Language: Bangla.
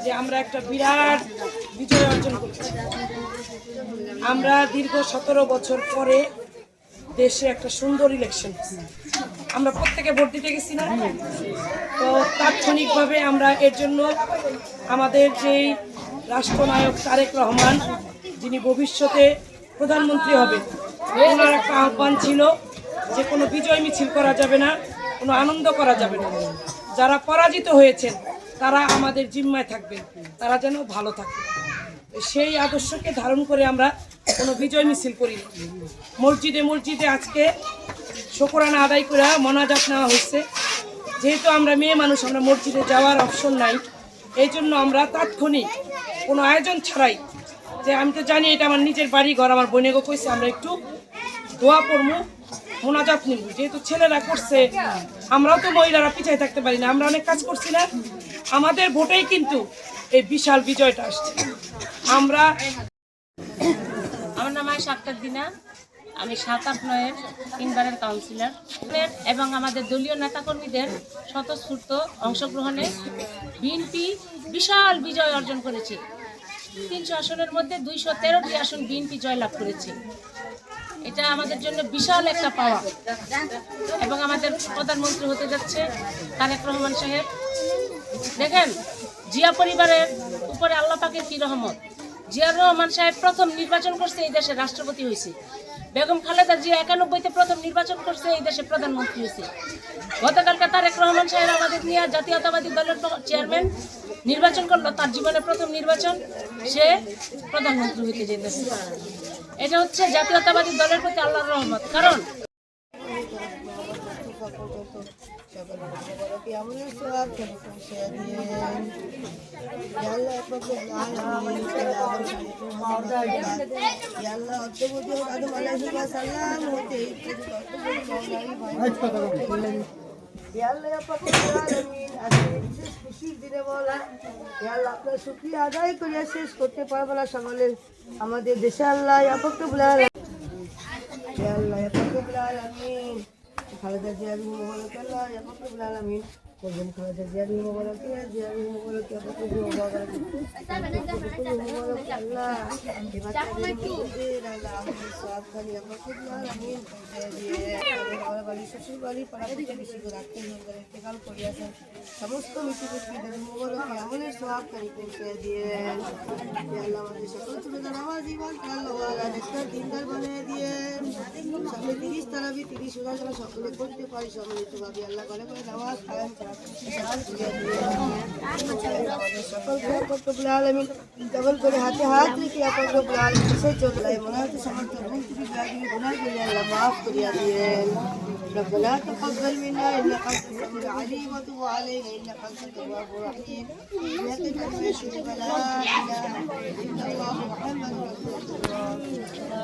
যে আমরা একটা বিরাট বিজয় অর্জন করেছি। আমরা দীর্ঘ 17 বছর পরে দেশে একটা সুন্দর ইলেকশন, আমরা প্রত্যেকে ভোট দিতে গেছি না, তো তাৎক্ষণিকভাবে আমরা এর জন্য আমাদের যেই রাষ্ট্রনায়ক তারেক রহমান, যিনি ভবিষ্যতে প্রধানমন্ত্রী হবেন, ওনার একটা আহ্বান ছিল যে কোনো বিজয় মিছিল করা যাবে না, কোনো আনন্দ করা যাবে না, যারা পরাজিত হয়েছেন তারা আমাদের জিম্মায় থাকবেন, তারা যেন ভালো থাকে। সেই আদর্শকে ধারণ করে আমরা কোনো বিজয় মিছিল করি। মসজিদে মসজিদে আজকে শুকরানা আদায় করে মোনাজাত নেওয়া হয়েছে। যেহেতু আমরা মেয়ে মানুষ, আমরা মসজিদে যাওয়ার অপশন নাই, এই জন্য আমরা তাৎক্ষণিক কোনো আয়োজন ছাড়াই, যে আমি তো জানি এটা আমার নিজের বাড়ি ঘর, আমার বোনেগো কইছে আমরা একটু দোয়া করবো, মোনাজাত নিব। যেহেতু ছেলেরা করছে, আমরাও তো মহিলারা পিছায় থাকতে পারি না, আমরা অনেক কাজ করছি না, আমাদের ভোটেই কিন্তু এই বিশাল বিজয়টা আসছে। আমার নাম আয়েশা আক্তার দিনা, আমি 7-8-9-এর 3বারের কাউন্সিলর এবং আমাদের দলীয় নেতাকর্মীদের স্বতঃস্ফূর্ত অংশগ্রহণে বিএনপি বিশাল বিজয় অর্জন করেছে। 300 আসনের মধ্যে 213টি আসন বিএনপি জয়লাভ করেছে। এটা আমাদের জন্য বিশাল একটা পাওয়া। এবং আমাদের প্রধানমন্ত্রী হতে যাচ্ছে তারেক রহমান সাহেব। দেখেন, জিয়া পরিবারের উপরে আল্লাহ পাকের কি রহমত। জিয়াউর রহমান সাহেব প্রথম নির্বাচন করছে, এই দেশে রাষ্ট্রপতি হয়েছে। বেগম খালেদা জিয়া 91-তে প্রথম নির্বাচন করছে, এই দেশে প্রধানমন্ত্রী হয়েছে। গতকালকে তারেক রহমান সাহেব আমাদের নিয়ে জাতীয়তাবাদী দলের চেয়ারম্যান নির্বাচন করলো, তার জীবনে প্রথম নির্বাচন, সে প্রধানমন্ত্রী হইতে যেতেছে। এটা হচ্ছে জাতীয়তাবাদী দলের প্রতি আল্লাহর রহমত। কারণ খুশির দিনে বলা আপনার শুকরিয়া আদায় করিয়া শেষ করতে পারবো না সকলে। আমাদের দেশে আল্লাহ খালেদা জিয়ার মোবারক আল্লাহ ইয়াকুবুল আলামিন করবেন। খালেদা জিয়ার মোবারক জিয়ার মোবারক আল্লাহ শ্বশুর বাড়ি পাড়াপতি বেশি করে ইন্তেকাল করিয়াছেন। সমস্ত মৃত্যুপুত্রীদের মোবারক আমলের সোহাবকারী পৌঁছে দিয়ে আল্লাহ আমাদের সকল ছোট নামাজ ইমান আল্লাহ দিনদার বানিয়ে দিয়ে সামনে 30 তারাবি 30 রোজা যেন সকলে করতে পারি সম্মিলিত ভাবে। আল্লাহ করে করে নামাজ কায়েম করা সকলকে রব্বুল আলামিন কবুল করে হাতে হাত রেখে রব্বুল আলামিন সে চলে মনে হচ্ছে সমস্ত ভুল ত্রুটি গুনাহ করে আল্লাহ মাফ করিয়া দিয়েন। ربنا تقبل منا انك انت السميع العليم وتب علينا انك انت التواب الرحيم. لا تجعل لا اله الا الله محمد رسول الله.